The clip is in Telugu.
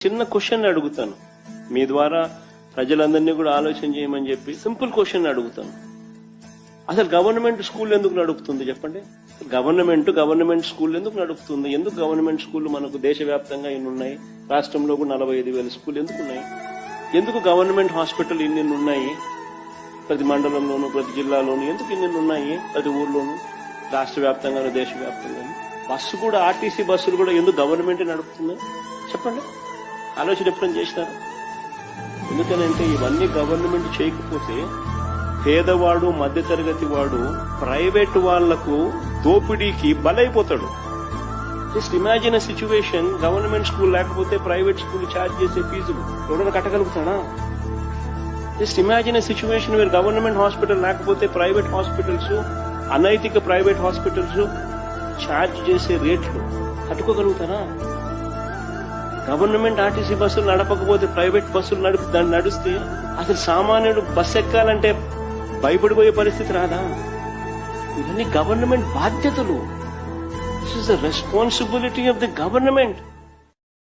చిన్న క్వశ్చన్ అడుగుతాను, మీ ద్వారా ప్రజలందరినీ కూడా ఆలోచన చేయమని చెప్పి సింపుల్ క్వశ్చన్ అడుగుతాను. అసలు గవర్నమెంట్ స్కూల్ ఎందుకు నడుపుతుంది చెప్పండి? గవర్నమెంట్ స్కూల్ ఎందుకు నడుపుతుంది? ఎందుకు గవర్నమెంట్ స్కూల్ మనకు దేశవ్యాప్తంగా ఇన్ని ఉన్నాయి? రాష్ట్రంలో కూడా 45,000 స్కూల్ ఎందుకు ఉన్నాయి? ఎందుకు గవర్నమెంట్ హాస్పిటల్ ఇన్ని ఉన్నాయి? ప్రతి మండలంలోనూ ప్రతి జిల్లాలోనూ ఎందుకు ఇన్ని ఉన్నాయి? ప్రతి ఊర్లోనూ, రాష్ట్ర వ్యాప్తంగానూ దేశవ్యాప్తంగా. బస్సు కూడా, ఆర్టీసీ బస్సులు కూడా ఎందుకు గవర్నమెంట్ నడుపుతుంది చెప్పండి? ఆలోచన ఎప్పుడైనా చేసినారు? ఎందుకనంటే ఇవన్నీ గవర్నమెంట్ చేయకపోతే పేదవాడు, మధ్యతరగతి వాడు ప్రైవేట్ వాళ్లకు దోపిడీకి బలైపోతాడు. Just imagine a situation, government school లేకపోతే ప్రైవేట్ స్కూల్ ఛార్జ్ చేసే ఫీజులు ఎవరైనా కట్టగలుగుతాడా? Just imagine a situation where government hospital లేకపోతే ప్రైవేట్ హాస్పిటల్స్, అనైతిక ప్రైవేట్ హాస్పిటల్స్ ఛార్జ్ చేసే రేట్లు కట్టుకోగలుగుతారా? గవర్నమెంట్ ఆర్టీసీ బస్సులు నడపకపోతే ప్రైవేట్ బస్సులు నడిస్తే అసలు సామాన్యుడు బస్సు ఎక్కాలంటే భయపడిపోయే పరిస్థితి రాదా? ఇవన్నీ గవర్నమెంట్ బాధ్యతలు. This is the responsibility of the government.